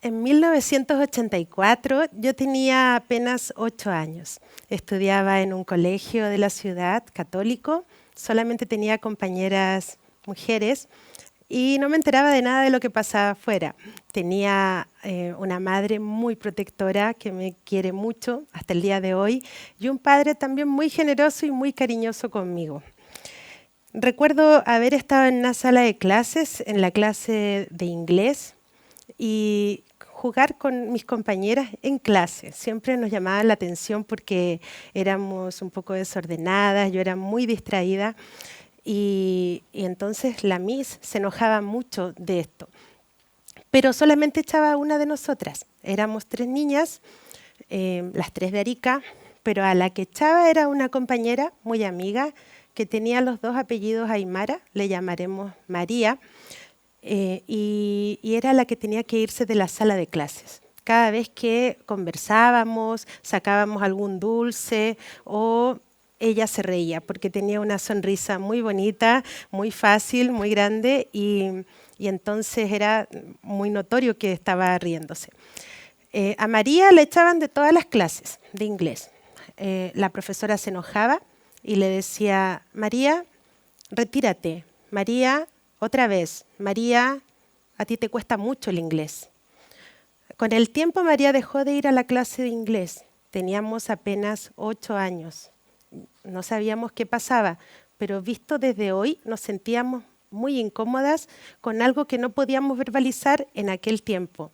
En 1984 yo tenía apenas 8 años. Estudiaba en un colegio de la ciudad católico, solamente tenía compañeras mujeres y no me enteraba de nada de lo que pasaba afuera. Tenía una madre muy protectora que me quiere mucho hasta el día de hoy y un padre también muy generoso y muy cariñoso conmigo. Recuerdo haber estado en una sala de clases, en la clase de inglés, y jugar con mis compañeras en clase. Siempre nos llamaba la atención porque éramos un poco desordenadas, yo era muy distraída y entonces la Miss se enojaba mucho de esto. Pero solamente echaba a una de nosotras. Éramos 3 niñas, las 3 de Arica, pero a la que echaba era una compañera muy amiga que tenía los 2 apellidos Aymara, le llamaremos María, y era la que tenía que irse de la sala de clases. Cada vez que conversábamos, sacábamos algún dulce o ella se reía porque tenía una sonrisa muy bonita, muy fácil, muy grande y entonces era muy notorio que estaba riéndose. A María la echaban de todas las clases de inglés. La profesora se enojaba y le decía, María, retírate. María, otra vez. María, a ti te cuesta mucho el inglés. Con el tiempo María dejó de ir a la clase de inglés. Teníamos apenas 8 años. No sabíamos qué pasaba, pero visto desde hoy nos sentíamos muy incómodas con algo que no podíamos verbalizar en aquel tiempo.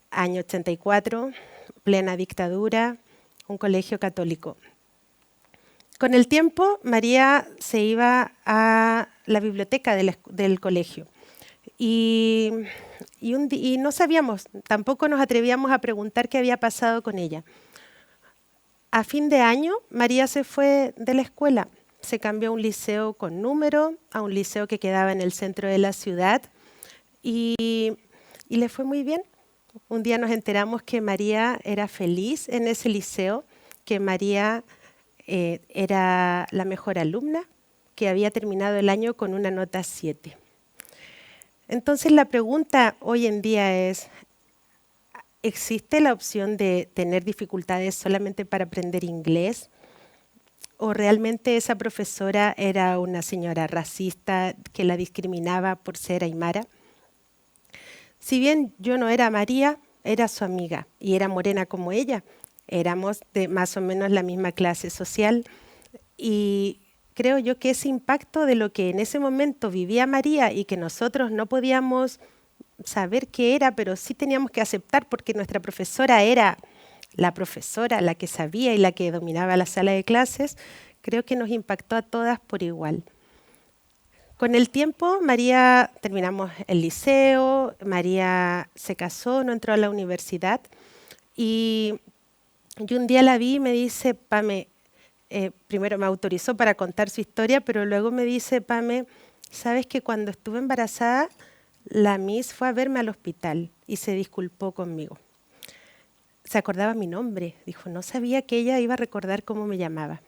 Año 84, plena dictadura, un colegio católico. Con el tiempo, María se iba a la biblioteca del colegio y no sabíamos, tampoco nos atrevíamos a preguntar qué había pasado con ella. A fin de año, María se fue de la escuela, se cambió a un liceo con número, a un liceo que quedaba en el centro de la ciudad y le fue muy bien. Un día nos enteramos que María era feliz en ese liceo, que María era la mejor alumna, que había terminado el año con una nota 7. Entonces la pregunta hoy en día es, ¿existe la opción de tener dificultades solamente para aprender inglés? ¿O realmente esa profesora era una señora racista que la discriminaba por ser aymara? Si bien yo no era María, era su amiga y era morena como ella. Éramos de más o menos la misma clase social y creo yo que ese impacto de lo que en ese momento vivía María y que nosotros no podíamos saber qué era, pero sí teníamos que aceptar porque nuestra profesora era la profesora, la que sabía y la que dominaba la sala de clases, creo que nos impactó a todas por igual. Con el tiempo, María terminamos el liceo, María se casó, no entró a la universidad y un día la vi y me dice, Pame, primero me autorizó para contar su historia, pero luego me dice, Pame, ¿sabes que cuando estuve embarazada, la Miss fue a verme al hospital y se disculpó conmigo? Se acordaba mi nombre, dijo, no sabía que ella iba a recordar cómo me llamaba.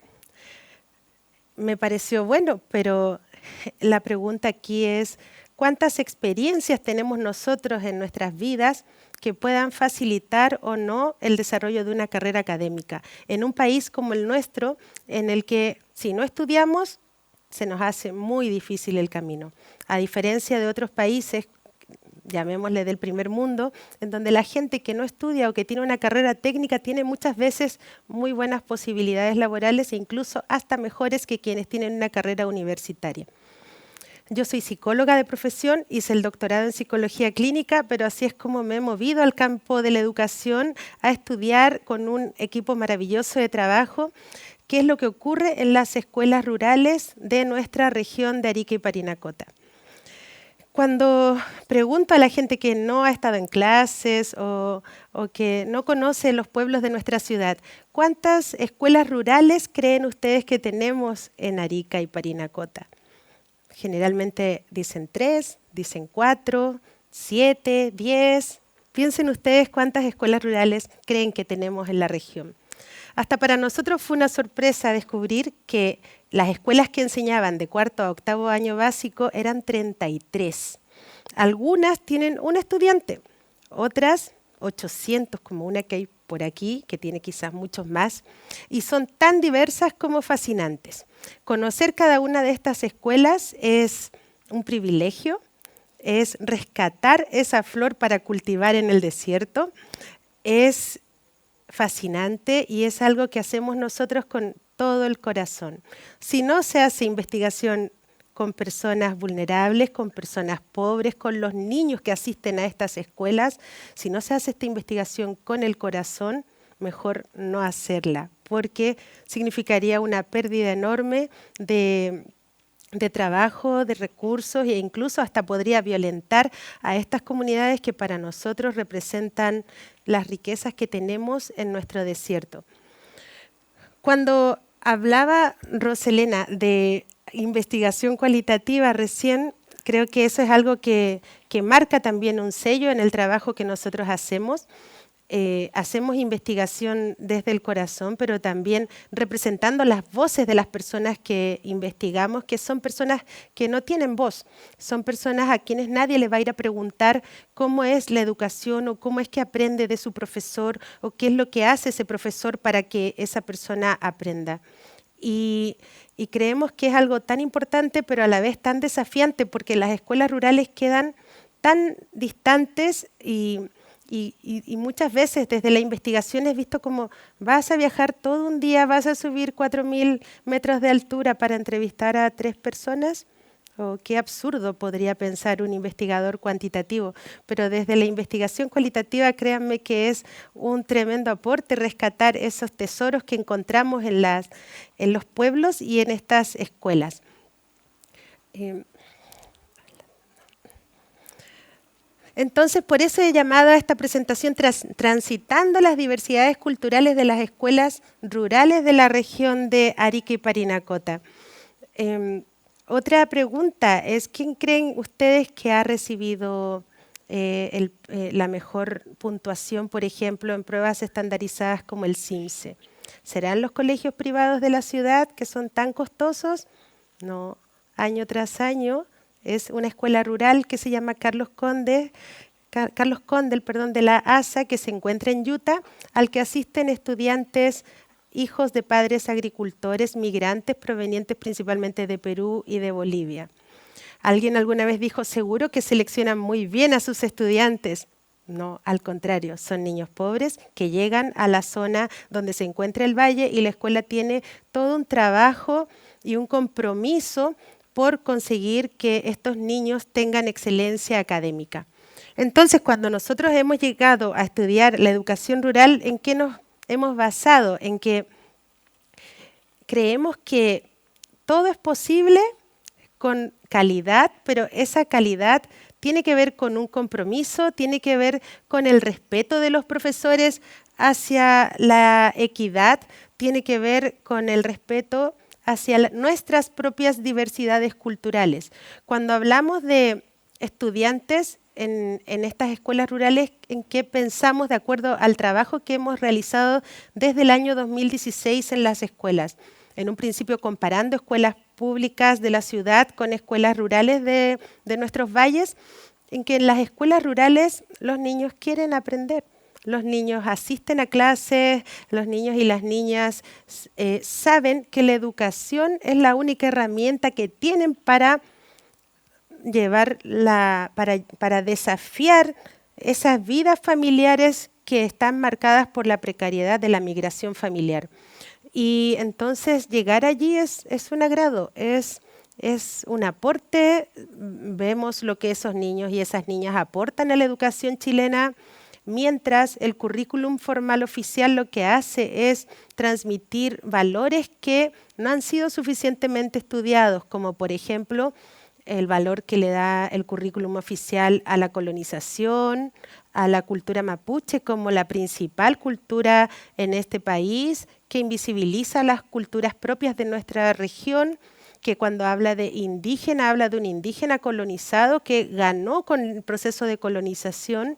Me pareció bueno, pero la pregunta aquí es, ¿cuántas experiencias tenemos nosotros en nuestras vidas que puedan facilitar o no el desarrollo de una carrera académica en un país como el nuestro, en el que si no estudiamos se nos hace muy difícil el camino? A diferencia de otros países, llamémosle del primer mundo, en donde la gente que no estudia o que tiene una carrera técnica tiene muchas veces muy buenas posibilidades laborales e incluso hasta mejores que quienes tienen una carrera universitaria. Yo soy psicóloga de profesión, hice el doctorado en psicología clínica, pero así es como me he movido al campo de la educación a estudiar con un equipo maravilloso de trabajo qué es lo que ocurre en las escuelas rurales de nuestra región de Arica y Parinacota. Cuando pregunto a la gente que no ha estado en clases o que no conoce los pueblos de nuestra ciudad, ¿cuántas escuelas rurales creen ustedes que tenemos en Arica y Parinacota? Generalmente dicen 3, dicen 4, 7, 10. Piensen ustedes cuántas escuelas rurales creen que tenemos en la región. Hasta para nosotros fue una sorpresa descubrir que las escuelas que enseñaban de 4º a 8º año básico eran 33. Algunas tienen un estudiante, otras 800 como una que hay por aquí, que tiene quizás muchos más, y son tan diversas como fascinantes. Conocer cada una de estas escuelas es un privilegio, es rescatar esa flor para cultivar en el desierto, es fascinante y es algo que hacemos nosotros con todo el corazón. Si no se hace investigación con personas vulnerables, con personas pobres, con los niños que asisten a estas escuelas, si no se hace esta investigación con el corazón, mejor no hacerla, porque significaría una pérdida enorme de trabajo, de recursos e incluso hasta podría violentar a estas comunidades que para nosotros representan las riquezas que tenemos en nuestro desierto. Cuando hablaba Roselena de investigación cualitativa recién, creo que eso es algo que marca también un sello en el trabajo que nosotros hacemos. Hacemos investigación desde el corazón, pero también representando las voces de las personas que investigamos, que son personas que no tienen voz, son personas a quienes nadie le va a ir a preguntar cómo es la educación o cómo es que aprende de su profesor o qué es lo que hace ese profesor para que esa persona aprenda. Y creemos que es algo tan importante, pero a la vez tan desafiante, porque las escuelas rurales quedan tan distantes y muchas veces desde la investigación es visto como vas a viajar todo un día, vas a subir 4.000 metros de altura para entrevistar a 3 personas. Oh, qué absurdo podría pensar un investigador cuantitativo, pero desde la investigación cualitativa créanme que es un tremendo aporte rescatar esos tesoros que encontramos en los pueblos y en estas escuelas. Entonces, por eso he llamado a esta presentación Transitando las diversidades culturales de las escuelas rurales de la región de Arica y Parinacota. Otra pregunta es, ¿quién creen ustedes que ha recibido la mejor puntuación, por ejemplo, en pruebas estandarizadas como el CIMSE? ¿Serán los colegios privados de la ciudad que son tan costosos? No, año tras año. Es una escuela rural que se llama Carlos Condel, de la ASA, que se encuentra en Utah, al que asisten estudiantes hijos de padres agricultores migrantes provenientes principalmente de Perú y de Bolivia. Alguien alguna vez dijo, seguro que seleccionan muy bien a sus estudiantes. No, al contrario, son niños pobres que llegan a la zona donde se encuentra el valle y la escuela tiene todo un trabajo y un compromiso por conseguir que estos niños tengan excelencia académica. Entonces, cuando nosotros hemos llegado a estudiar la educación rural, ¿en qué nos hemos basado? En que creemos que todo es posible con calidad, pero esa calidad tiene que ver con un compromiso, tiene que ver con el respeto de los profesores hacia la equidad, tiene que ver con el respeto hacia nuestras propias diversidades culturales. Cuando hablamos de estudiantes en estas escuelas rurales, ¿en qué pensamos de acuerdo al trabajo que hemos realizado desde el año 2016 en las escuelas? En un principio comparando escuelas públicas de la ciudad con escuelas rurales de nuestros valles, en que en las escuelas rurales los niños quieren aprender. Los niños asisten a clases, los niños y las niñas saben que la educación es la única herramienta que tienen para para desafiar esas vidas familiares que están marcadas por la precariedad de la migración familiar. Y entonces llegar allí es un agrado, es un aporte. Vemos lo que esos niños y esas niñas aportan a la educación chilena, mientras el currículum formal oficial lo que hace es transmitir valores que no han sido suficientemente estudiados, como por ejemplo el valor que le da el currículum oficial a la colonización, a la cultura mapuche como la principal cultura en este país, que invisibiliza las culturas propias de nuestra región, que cuando habla de indígena, habla de un indígena colonizado que ganó con el proceso de colonización.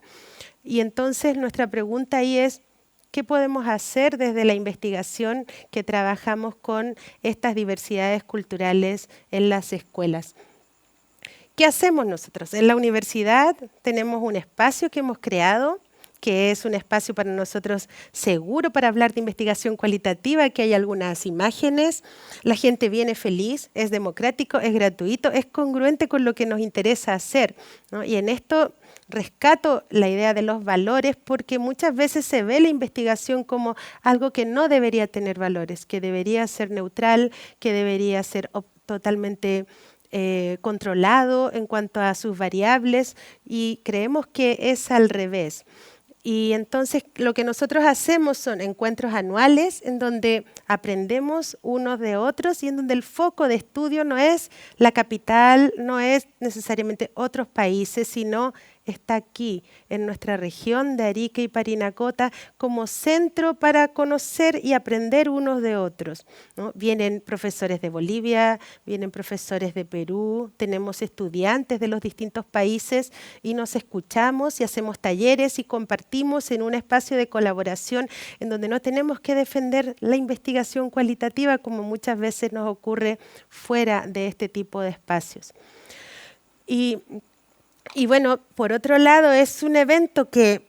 Y entonces nuestra pregunta ahí es, ¿qué podemos hacer desde la investigación que trabajamos con estas diversidades culturales en las escuelas? ¿Qué hacemos nosotros? En la universidad tenemos un espacio que hemos creado que es un espacio para nosotros seguro para hablar de investigación cualitativa, que hay algunas imágenes. La gente viene feliz, es democrático, es gratuito, es congruente con lo que nos interesa hacer, ¿no? Y en esto rescato la idea de los valores porque muchas veces se ve la investigación como algo que no debería tener valores, que debería ser neutral, que debería ser totalmente controlado en cuanto a sus variables, y creemos que es al revés. Y entonces lo que nosotros hacemos son encuentros anuales en donde aprendemos unos de otros y en donde el foco de estudio no es la capital, no es necesariamente otros países, sino está aquí, en nuestra región de Arica y Parinacota, como centro para conocer y aprender unos de otros, ¿no? Vienen profesores de Bolivia, vienen profesores de Perú, tenemos estudiantes de los distintos países y nos escuchamos y hacemos talleres y compartimos en un espacio de colaboración en donde no tenemos que defender la investigación cualitativa como muchas veces nos ocurre fuera de este tipo de espacios. Y bueno, por otro lado, es un evento que,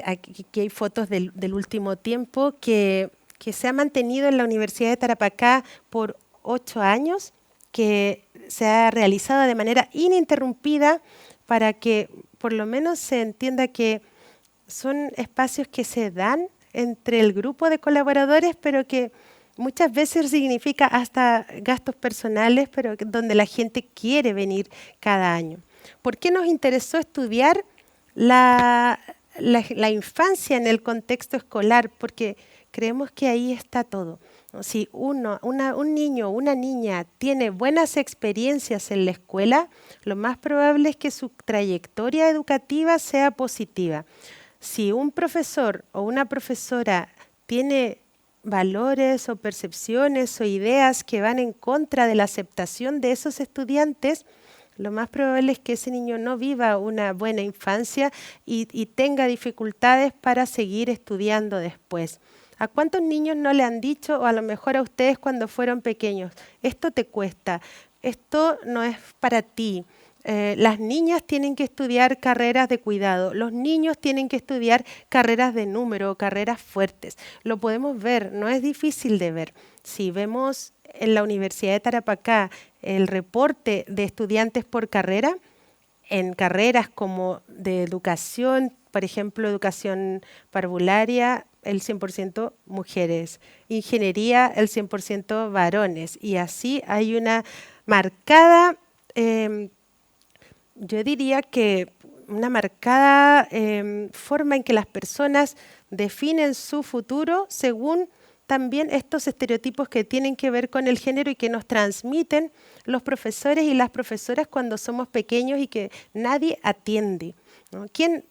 aquí hay fotos del último tiempo, que se ha mantenido en la Universidad de Tarapacá por 8 años, que se ha realizado de manera ininterrumpida para que por lo menos se entienda que son espacios que se dan entre el grupo de colaboradores, pero que muchas veces significa hasta gastos personales, pero donde la gente quiere venir cada año. ¿Por qué nos interesó estudiar la infancia en el contexto escolar? Porque creemos que ahí está todo, ¿no? Si un niño o una niña tiene buenas experiencias en la escuela, lo más probable es que su trayectoria educativa sea positiva. Si un profesor o una profesora tiene valores o percepciones o ideas que van en contra de la aceptación de esos estudiantes, lo más probable es que ese niño no viva una buena infancia y tenga dificultades para seguir estudiando después. ¿A cuántos niños no le han dicho, o a lo mejor a ustedes cuando fueron pequeños, esto te cuesta, esto no es para ti? Las niñas tienen que estudiar carreras de cuidado, los niños tienen que estudiar carreras de número, carreras fuertes. Lo podemos ver, no es difícil de ver. Si vemos en la Universidad de Tarapacá el reporte de estudiantes por carrera, en carreras como de educación, por ejemplo, educación parvularia, el 100% mujeres, ingeniería, el 100% varones, y así hay una marcada, yo diría que una marcada forma en que las personas definen su futuro según también estos estereotipos que tienen que ver con el género y que nos transmiten los profesores y las profesoras cuando somos pequeños y que nadie atiende, ¿no?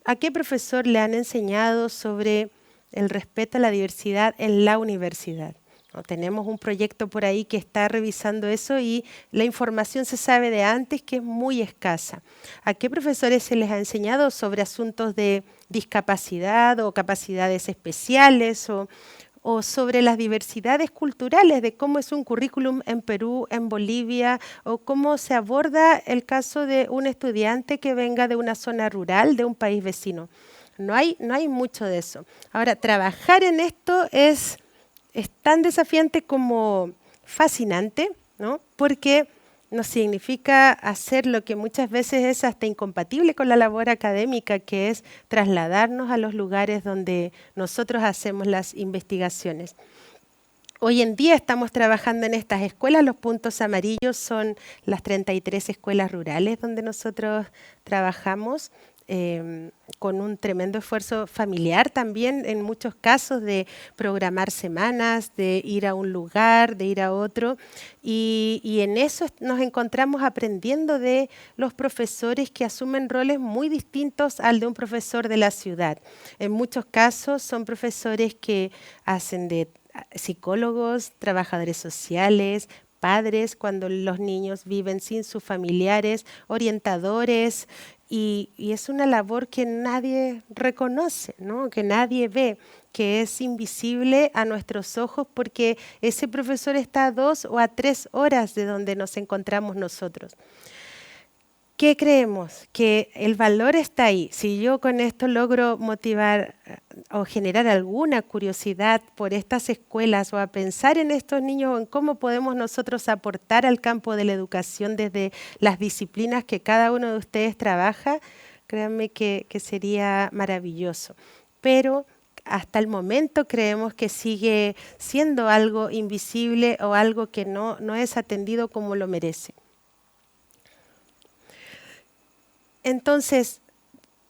¿A qué profesor le han enseñado sobre el respeto a la diversidad en la universidad? ¿No? Tenemos un proyecto por ahí que está revisando eso y la información se sabe de antes que es muy escasa. ¿A qué profesores se les ha enseñado sobre asuntos de discapacidad o capacidades especiales o sobre las diversidades culturales, de cómo es un currículum en Perú, en Bolivia, o cómo se aborda el caso de un estudiante que venga de una zona rural, de un país vecino? No hay mucho de eso. Ahora, trabajar en esto es tan desafiante como fascinante, ¿no? Porque nos significa hacer lo que muchas veces es hasta incompatible con la labor académica, que es trasladarnos a los lugares donde nosotros hacemos las investigaciones. Hoy en día estamos trabajando en estas escuelas. Los puntos amarillos son las 33 escuelas rurales donde nosotros trabajamos, con un tremendo esfuerzo familiar también, en muchos casos, de programar semanas, de ir a un lugar, de ir a otro. Y en eso nos encontramos aprendiendo de los profesores que asumen roles muy distintos al de un profesor de la ciudad. En muchos casos son profesores que hacen de psicólogos, trabajadores sociales, padres cuando los niños viven sin sus familiares, orientadores, y es una labor que nadie reconoce, ¿no? Que nadie ve, que es invisible a nuestros ojos porque ese profesor está a 2 o a 3 horas de donde nos encontramos nosotros. ¿Qué creemos? Que el valor está ahí. Si yo con esto logro motivar o generar alguna curiosidad por estas escuelas o a pensar en estos niños o en cómo podemos nosotros aportar al campo de la educación desde las disciplinas que cada uno de ustedes trabaja, créanme que sería maravilloso. Pero hasta el momento creemos que sigue siendo algo invisible o algo que no es atendido como lo merece. Entonces,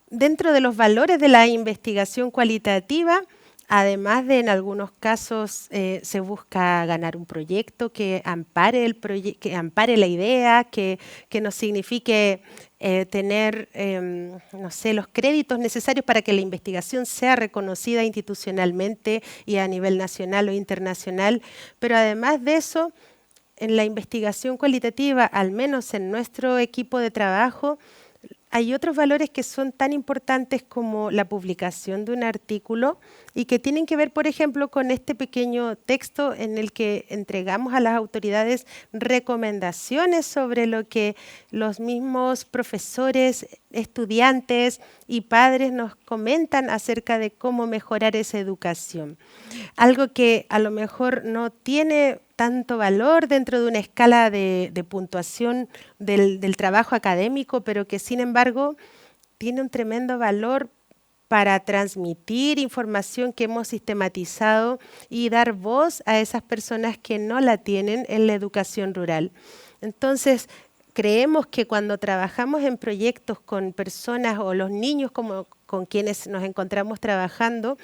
dentro de los valores de la investigación cualitativa, además de en algunos casos se busca ganar un proyecto que ampare, que ampare la idea, que nos signifique tener, no sé, los créditos necesarios para que la investigación sea reconocida institucionalmente y a nivel nacional o internacional. Pero además de eso, en la investigación cualitativa, al menos en nuestro equipo de trabajo, hay otros valores que son tan importantes como la publicación de un artículo y que tienen que ver, por ejemplo, con este pequeño texto en el que entregamos a las autoridades recomendaciones sobre lo que los mismos profesores, estudiantes y padres nos comentan acerca de cómo mejorar esa educación. Algo que a lo mejor no tiene tanto valor dentro de una escala de puntuación del trabajo académico, pero que sin embargo tiene un tremendo valor para transmitir información que hemos sistematizado y dar voz a esas personas que no la tienen en la educación rural. Entonces, creemos que cuando trabajamos en proyectos con personas o los niños con quienes nos encontramos trabajando,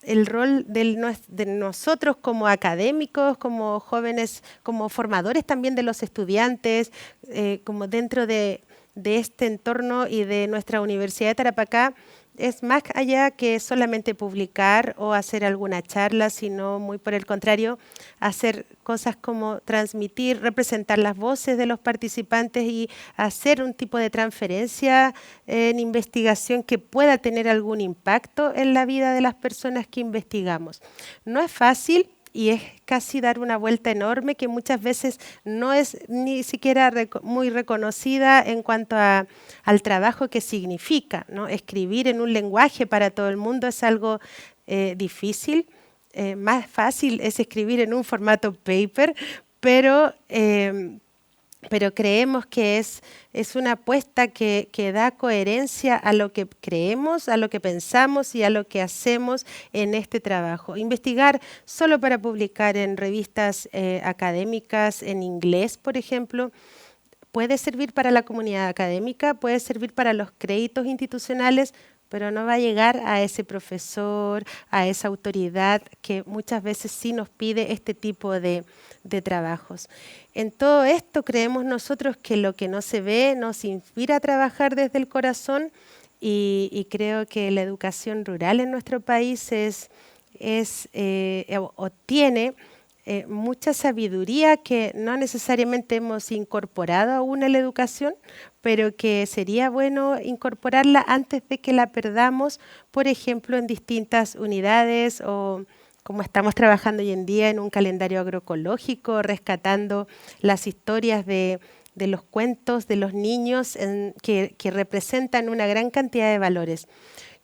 el rol de nosotros como académicos, como jóvenes, como formadores también de los estudiantes, como dentro de este entorno y de nuestra Universidad de Tarapacá, es más allá que solamente publicar o hacer alguna charla, sino muy por el contrario, hacer cosas como transmitir, representar las voces de los participantes y hacer un tipo de transferencia en investigación que pueda tener algún impacto en la vida de las personas que investigamos. No es fácil. Y es casi dar una vuelta enorme que muchas veces no es ni siquiera muy reconocida en cuanto al trabajo que significa, ¿no? Escribir en un lenguaje para todo el mundo es algo difícil. Más fácil es escribir en un formato paper, pero creemos que es una apuesta que da coherencia a lo que creemos, a lo que pensamos y a lo que hacemos en este trabajo. Investigar solo para publicar en revistas académicas en inglés, por ejemplo, puede servir para la comunidad académica, puede servir para los créditos institucionales, pero no va a llegar a ese profesor, a esa autoridad que muchas veces sí nos pide este tipo de trabajos. En todo esto creemos nosotros que lo que no se ve nos inspira a trabajar desde el corazón y creo que la educación rural en nuestro país tiene mucha sabiduría que no necesariamente hemos incorporado aún a la educación, pero que sería bueno incorporarla antes de que la perdamos, por ejemplo, en distintas unidades o como estamos trabajando hoy en día en un calendario agroecológico, rescatando las historias de los cuentos de los niños que representan una gran cantidad de valores.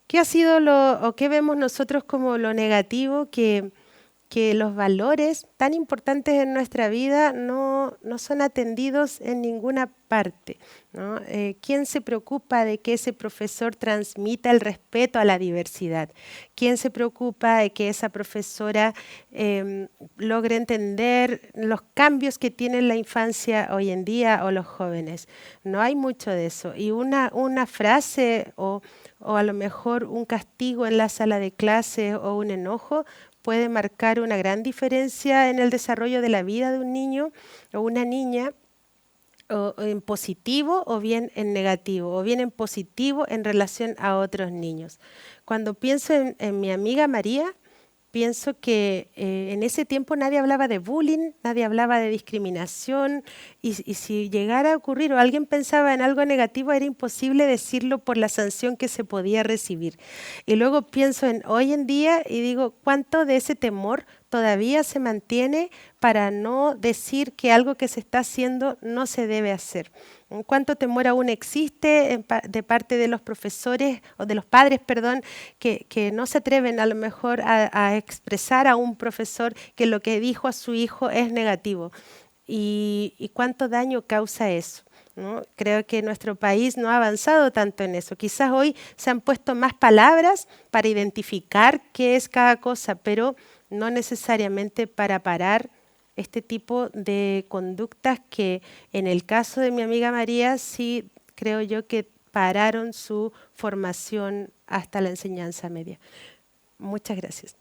¿Qué ha sido qué vemos nosotros como lo negativo? Que los valores tan importantes en nuestra vida no son atendidos en ninguna parte, ¿no? ¿Quién se preocupa de que ese profesor transmita el respeto a la diversidad? ¿Quién se preocupa de que esa profesora logre entender los cambios que tiene la infancia hoy en día o los jóvenes? No hay mucho de eso. Y una frase o a lo mejor un castigo en la sala de clase o un enojo puede marcar una gran diferencia en el desarrollo de la vida de un niño o una niña, o en positivo o bien en negativo, o bien en positivo en relación a otros niños. Cuando pienso en mi amiga María, pienso que en ese tiempo nadie hablaba de bullying, nadie hablaba de discriminación y si llegara a ocurrir o alguien pensaba en algo negativo era imposible decirlo por la sanción que se podía recibir. Y luego pienso en hoy en día y digo, ¿cuánto de ese temor todavía se mantiene para no decir que algo que se está haciendo no se debe hacer. ¿Cuánto temor aún existe de parte de los profesores o de los padres, perdón, que no se atreven a lo mejor a expresar a un profesor que lo que dijo a su hijo es negativo? ¿Y cuánto daño causa eso? ¿No? Creo que nuestro país no ha avanzado tanto en eso. Quizás hoy se han puesto más palabras para identificar qué es cada cosa, pero no necesariamente para parar este tipo de conductas que en el caso de mi amiga María sí creo yo que pararon su formación hasta la enseñanza media. Muchas gracias.